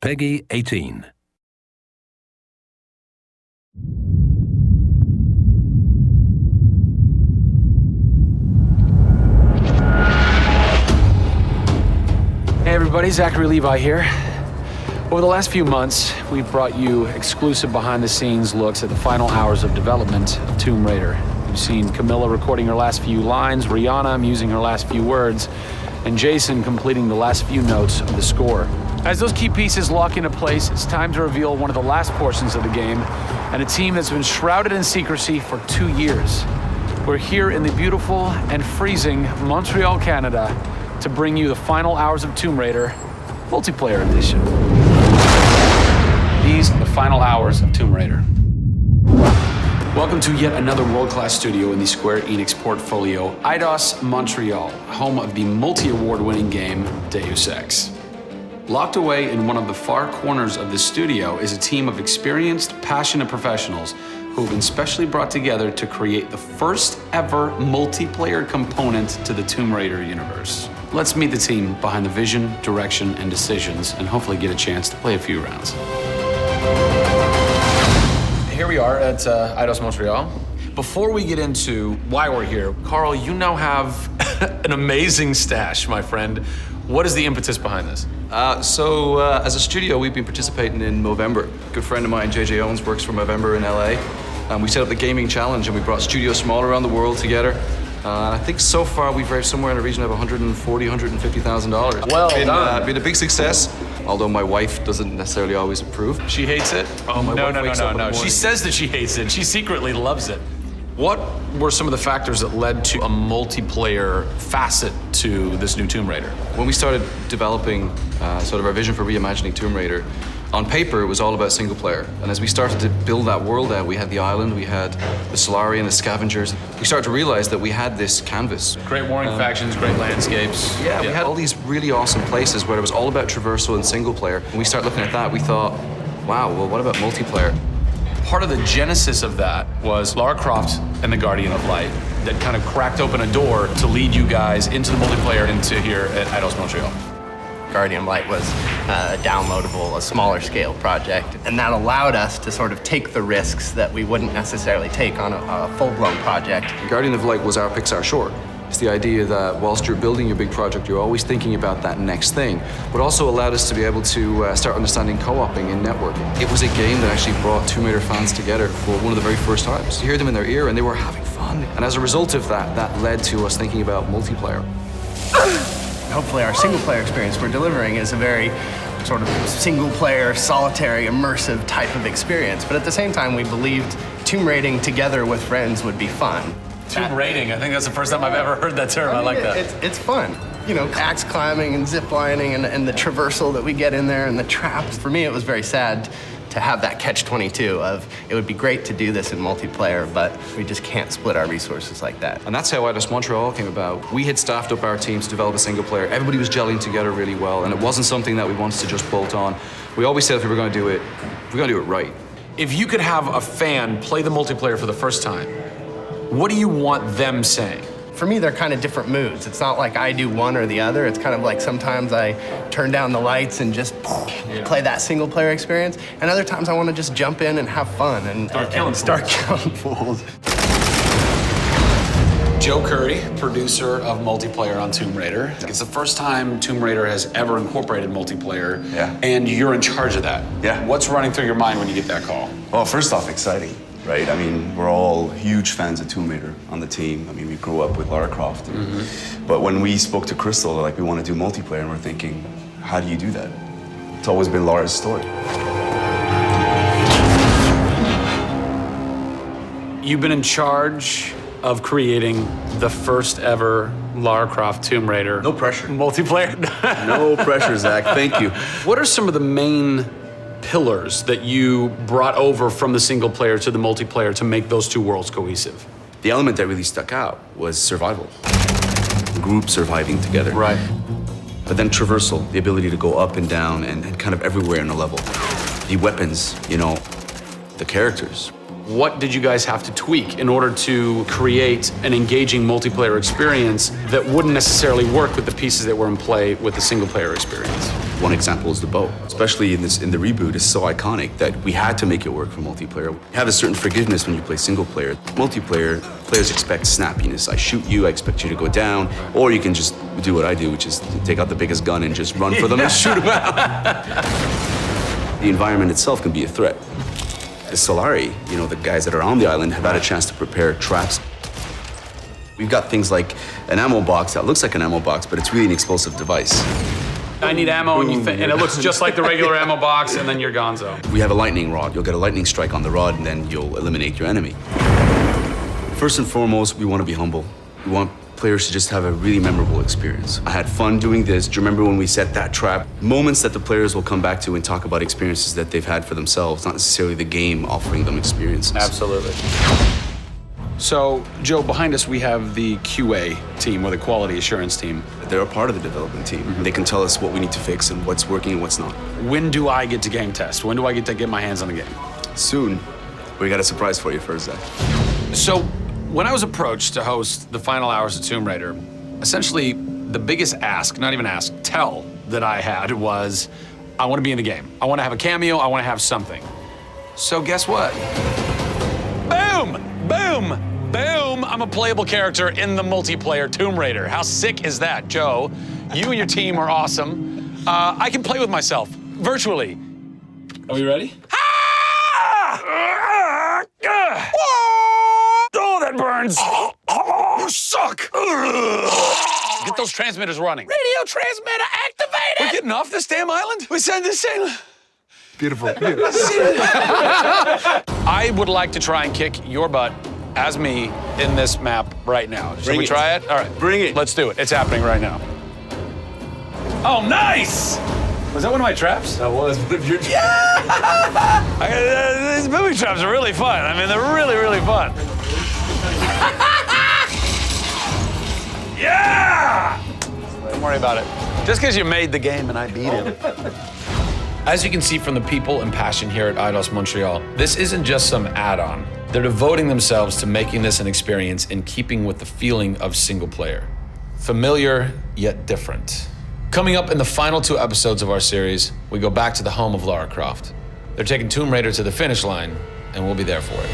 Peggy 18. Hey everybody, Zachary Levi here. Over the last few months, we've brought you exclusive behind-the-scenes looks at the final hours of development of Tomb Raider. You've seen Camilla recording her last few lines, Rihanna musing her last few words, and Jason completing the last few notes of the score. As those key pieces lock into place, it's time to reveal one of the last portions of the game, and a team that's been shrouded in secrecy for 2 years. We're here in the beautiful and freezing Montreal, Canada, to bring you the final hours of Tomb Raider, multiplayer edition. These are the final hours of Tomb Raider. Welcome to yet another world-class studio in the Square Enix portfolio, Eidos, Montreal, home of the multi-award winning game, Deus Ex. Locked away in one of the far corners of the studio is a team of experienced, passionate professionals who have been specially brought together to create the first ever multiplayer component to the Tomb Raider universe. Let's meet the team behind the vision, direction, and decisions, and hopefully get a chance to play a few rounds. Here we are at Eidos Montreal. Before we get into why we're here, Carl, you now have an amazing stash, my friend. What is the impetus behind this? As a studio, we've been participating in Movember. A good friend of mine, JJ Owens, works for Movember in LA. We set up the gaming challenge and we brought studios from all around the world together. I think so far we've raised somewhere in the region of $140,000, $150,000. Well done. Been a big success, although my wife doesn't necessarily always approve. She hates it? Oh, my wife wakes up in the morning. She says that she hates it. She secretly loves it. What were some of the factors that led to a multiplayer facet to this new Tomb Raider? When we started developing sort of our vision for reimagining Tomb Raider, on paper, it was all about single player. And as we started to build that world out, we had the island, we had the Solari and the Scavengers. We started to realize that we had this canvas. Great warring factions, great landscapes. Yeah, we had all these really awesome places where it was all about traversal and single player. When we started looking at that, we thought, wow, well, what about multiplayer? Part of the genesis of that was Lara Croft and the Guardian of Light that kind of cracked open a door to lead you guys into the multiplayer into here at Eidos Montreal. Guardian of Light was a downloadable, a smaller scale project, and that allowed us to sort of take the risks that we wouldn't necessarily take on a full-blown project. Guardian of Light was our Pixar short. It's the idea that whilst you're building your big project, you're always thinking about that next thing, but also allowed us to be able to start understanding co-oping and networking. It was a game that actually brought Tomb Raider fans together for one of the very first times. You hear them in their ear and they were having fun. And as a result of that, that led to us thinking about multiplayer. Hopefully our single-player experience we're delivering is a very sort of single-player, solitary, immersive type of experience. But at the same time, we believed tomb raiding together with friends would be fun. Tomb raiding, I think that's the first time I've ever heard that term. I like that. It's fun. You know, axe climbing and zip lining and the traversal that we get in there and the traps. For me, it was very sad to have that catch-22 of it would be great to do this in multiplayer, but we just can't split our resources like that. And that's how Eidos Montreal came about. We had staffed up our team to develop a single player. Everybody was gelling together really well, and it wasn't something that we wanted to just bolt on. We always said if we were going to do it, we're going to do it right. If you could have a fan play the multiplayer for the first time, what do you want them saying? For me, they're kind of different moods. It's not like I do one or the other. It's kind of like sometimes I turn down the lights and just play that single player experience. And other times I want to just jump in and have fun and start killing fools. Joe Curry, producer of multiplayer on Tomb Raider. It's the first time Tomb Raider has ever incorporated multiplayer. Yeah. And you're in charge of that. Yeah. What's running through your mind when you get that call? Well, first off, exciting, right? I mean, we're all huge fans of Tomb Raider on the team. I mean, we grew up with Lara Croft. But when we spoke to Crystal, like, we want to do multiplayer, and we're thinking, how do you do that? It's always been Lara's story. You've been in charge of creating the first ever Lara Croft Tomb Raider. No pressure. Multiplayer. No pressure, Zach. Thank you. What are some of the main pillars that you brought over from the single player to the multiplayer to make those two worlds cohesive? The element that really stuck out was survival. Group surviving together. Right. But then traversal, the ability to go up and down and kind of everywhere in a level. The weapons, you know, the characters. What did you guys have to tweak in order to create an engaging multiplayer experience that wouldn't necessarily work with the pieces that were in play with the single player experience? One example is the bow. Especially in the reboot, it's so iconic that we had to make it work for multiplayer. You have a certain forgiveness when you play single player. Multiplayer, players expect snappiness. I shoot you, I expect you to go down, or you can just do what I do, which is take out the biggest gun and just run for them and shoot them out. The environment itself can be a threat. The Solari, you know, the guys that are on the island have had a chance to prepare traps. We've got things like an ammo box that looks like an ammo box, but it's really an explosive device. I need ammo, and it looks just like the regular ammo box, and then you're gonzo. We have a lightning rod. You'll get a lightning strike on the rod, and then you'll eliminate your enemy. First and foremost, we want to be humble. We want players to just have a really memorable experience. I had fun doing this. Do you remember when we set that trap? Moments that the players will come back to and talk about experiences that they've had for themselves, not necessarily the game offering them experiences. Absolutely. So, Joe, behind us we have the QA team, or the quality assurance team. They're a part of the development team. They can tell us what we need to fix and what's working and what's not. When do I get to game test? When do I get to get my hands on the game? Soon. We got a surprise for you first, Zach. So, when I was approached to host the final hours of Tomb Raider, essentially the biggest ask, not even ask, tell that I had was, I want to be in the game. I want to have a cameo, I want to have something. So guess what? Boom! Boom! Boom! I'm a playable character in the multiplayer Tomb Raider. How sick is that, Joe? You and your team are awesome. I can play with myself, virtually. Are we ready? Oh, that burns! You suck! Get those transmitters running. Radio transmitter activated! We're getting off this damn island? We send this thing. Beautiful. I would like to try and kick your butt as me in this map right now. Should we try it? All right. Bring it. Let's do it. It's happening right now. Oh, nice! Was that one of my traps? That was one of your traps. Yeah! These booby traps are really fun. I mean, they're really, really fun. Yeah! Don't worry about it. Just because you made the game and I beat him. As you can see from the people and passion here at Eidos Montreal, this isn't just some add-on. They're devoting themselves to making this an experience in keeping with the feeling of single player. Familiar, yet different. Coming up in the final 2 episodes of our series, we go back to the home of Lara Croft. They're taking Tomb Raider to the finish line, and we'll be there for it.